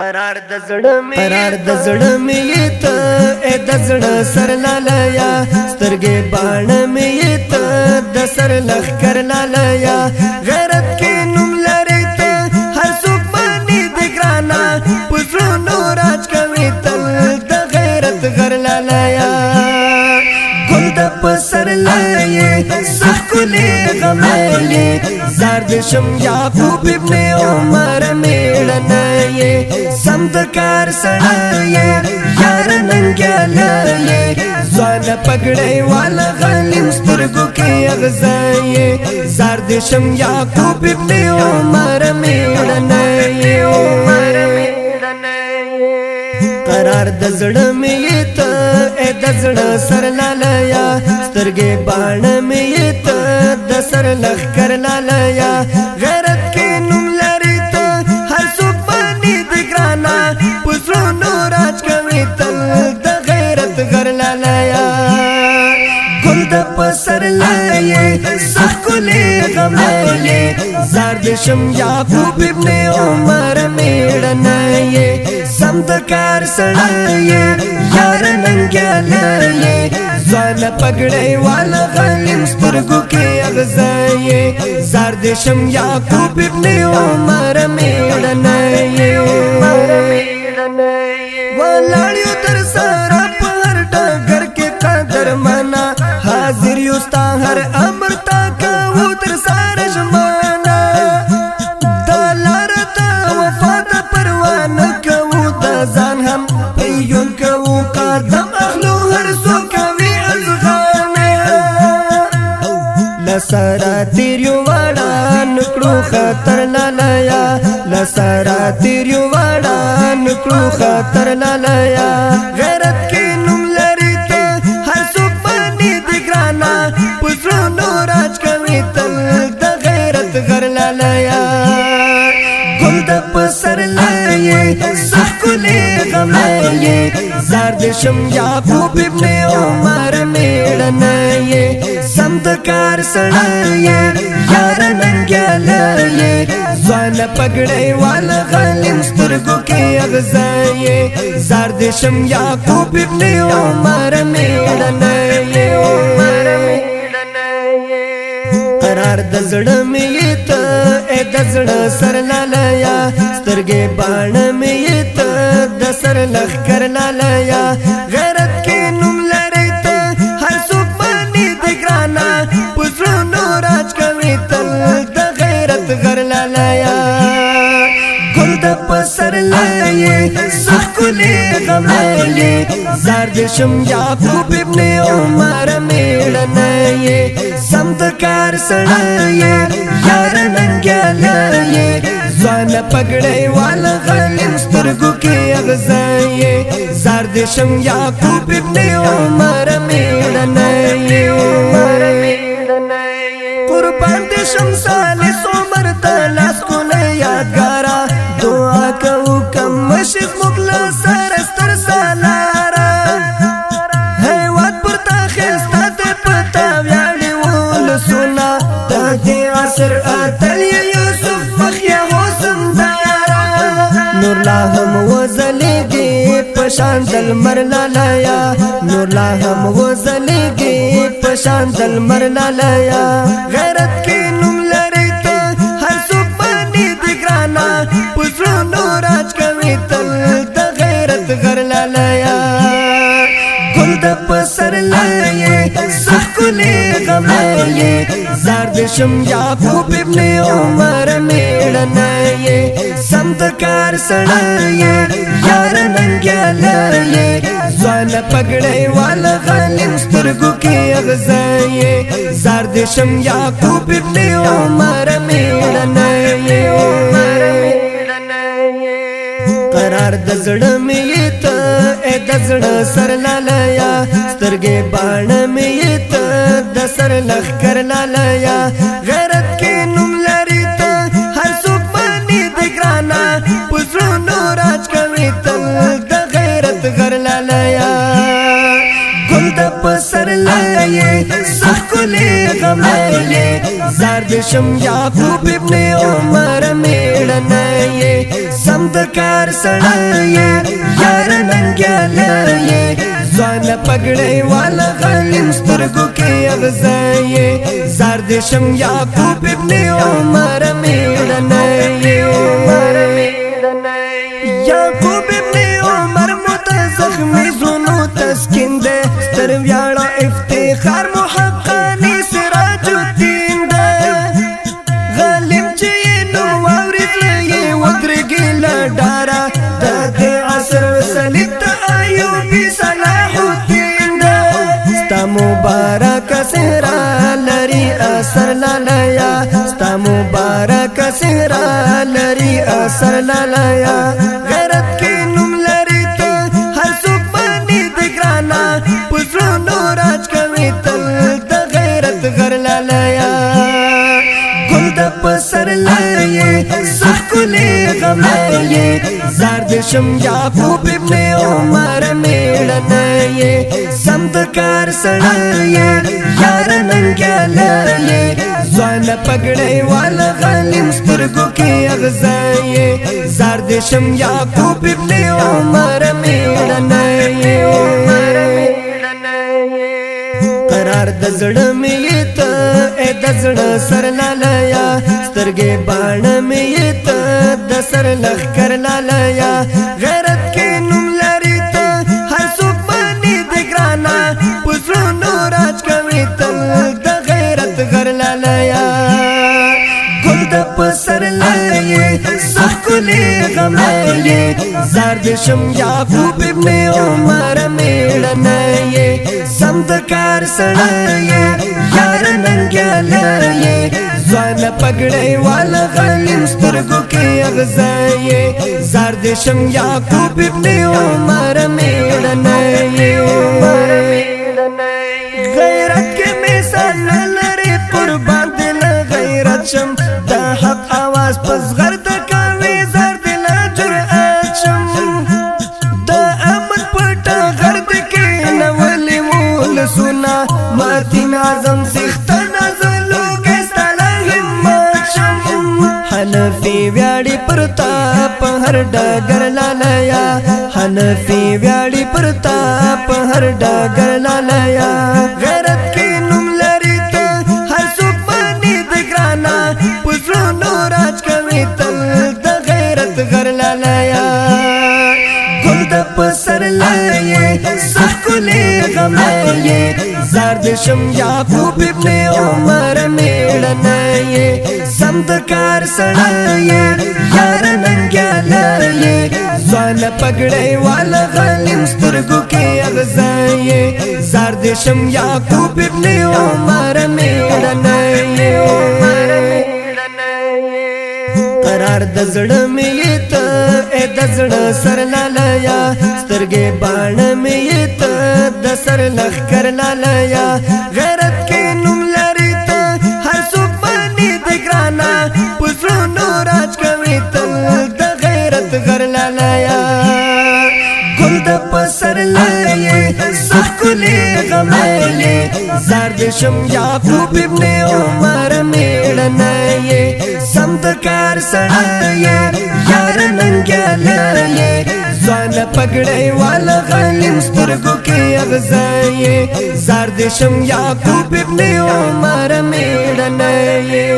قرار د زړه مې ته اې د زړه سر لالایا سترګې باڼ مې ته د سر لخر لالایا غیرت کې نوم لري ته هر څوک باندې د ګرانا پزړونو راج کوي تل د غیرت غر لالایا ګل د پسر لایې سکولې غملې زرد شم یعقوب ابن عمر میړنه سمدکار سړی یار ننګیاله ځوان پګړی والا غلیم سترګو کې اغزای زرد شم یعقوب ابن عمر میړنه قرار د زړه مې ته اې د زړه سر لالایا سترګې باڼ مې ته د سر لخر لالایا غیرت کې نوم لري ته هر څوک باندې د ګرانا پزړونو راج کوي تل د غیرت غر لالایا ګل د پسر لایې سکولې غملې زرد شم یعقوب ابن عمر میړنه سمدکار سړی یار ننګیاله ځوان پګړی والا غلیم سترګو کې اغزای زرد شم یعقوب ابن عمر میړنه ولاړیو تر سره په هر ډګر کې قدر منا حاضر یو ستا هر امر تا کوو تر سره ژمنه دا لاره ته وفا د پروا نه کوو د ځان هم پیون کوو قدم اخلو هر څوک کوي ازغانه لسرا تیریو واړه نکړو خطر لالایا لسرا تیریو واړه نکړو خطر لالایا غیرت کې نوم لري ته هر څوک باندې د ګرانا پزړونو راج کوي تل د غیرت غر لالایا ګل د پسر لایې سکولې غملې زرد شم یعقوب ابن عمر میړنه سمدکار سړی یار ننګیاله ځوان پګړی والا غلیم سترګو کې اغزای زرد شم یعقوب ابن عمر میړنه قرار د زړه مې ته اې د زړه سر لالایا سترګې باڼ مې ته د سر لخر لالایا غیرت کې نوم لري ته هر څوک باندې د ګرانا پزړونو راج کوي تل د غیرت غر لالایا ګل د پسر لایې سکولې غملې زرد شم یعقوب ابن عمر میړنه سمدکار سړی یار ننګیاله ځوان پګړی والا غلیم سترګو کې اغزای زرد شم یعقوب ابن عمر میړنه قربان دې شم سالس عمر ته لاس کونه یادګارا دعا کوو کم مشق مخلص سرستر سالارا هیواد پر تا خسته دې پتا ویاړي ولسونه د دې عصر اتل یوسف مخیا حسن دارا نور لا هم وزلېږي پشان دل مر لالایا نور لا هم وزلېږي پشان دل مر لالایا غیرت کې نوم لري ته هر څوک باندې د ګرانا پزړونو راج کوي تل د غیرت غر لالایا ګل د پسر لایې سکولې غملې زرد شم یعقوب ابن عمر میړنه سمدکار سړی یار ننګیاله ځوان پګړی والا غلیم سترګو کې اغزای زرد شم یعقوب ابن عمر میړنه قرار د زړه مې ته اې د زړه سر لالایا سترګې باڼ مې ته د سر لخر لالایا غیرت کې نوم لري ته هر څوک باندې د ګرانا پزړونو راج کوي تل د غیرت غر لالایا ګل د پسر لایې سکولې غمائے زاردشم یعقوب ابن عمر میڑنائے سمدکار سڑائے یار ننگیالائے زوان پگڑے والا غالم سترگو کے اغزائے زاردشم یعقوب ابن عمر میڑنائے یعقوب ابن عمر متزخمی زنو تسکن دے ستر ویاڑا افتخار محقانی سراج الدین دے غالم چینو وورد لئے ودرگی لڈارا دے عصر سلیت ایوبی صلاح الدین دے ستا مبارک سہرا لری اثر لالیا ستا مبارک سہرا لری اثر لالیا غیرت کی نم لری تو ہر سوک بانی دگرانا پسرونو راج کوي تل د غیرت غر لالیا گل د پسر لایے سخکلی غمائے زاردشم یعقوب ابن عمر میڑنائے سمدکار سڑائے یار ننگیالائے زوان پگڑے والا غالم سترگو کے اغزائے زاردشم یعقوب ابن عمر میڑنائے قرار دزڑ میت اے دزڑ سر لالیا سترگے بان میت دسر لخ کر لالیا غیرت کے نم لری تا ہر سوک بانی دگرانا پسرونو راج کوي تل د غیرت غر لالیا گل د پسر لائے سخکلی غمائے زاردشم یعقوب ابن عمر میڑنائے سمدکار سڑائے یار ننگیالائے زوان پگڑے والا غالم سترگو کے اغزائے زاردشم یعقوب ابن عمر میڑنائے غیرت کے مثال لرے قربان دل غیرت شم دا حق آواز پس غرد کاوی زر دل جرآت شم دا امن پٹا غرد کے نولی مول سنا ماتین آزم سیختا نازلو گیستالا ہمت شم حنفی ویاڑی پرتاپ ہر ڈاگر لالیا حنفی ویاڑی پرتاپ ہر ڈاگر لالیا غیرت کی نم لری تا ہر سوک بانی دگرانا پسرونو راج کوي تل د غیرت غر لالیا گل د پسر لائے سخکلی غمائے زاردشم یعقوب ابن عمر میڑنائے سمدکار سڑائے یار ننگیالائے زوان پگڑے والا غالم سترگو کے اغزائے زاردشم یعقوب ابن عمر میڑنائے قرار دزڑ میت اے دزڑ سر لالیا سترگے بان میت دسر لخ کر لالیا غیرت کے نم لری تا ہر سوک بانی دگرانا پسرونو راج کوي تل د غیرت غر لالیا گل د پسر لائے سخکلی غمائے زاردشم یعقوب ابن عمر میڑنائے سمدکار سڑائے یار ننگیالائے زوان پگڑے والا غالم سترگو کے اغزائے زاردشم یعقوب ابن عمر میڑنائے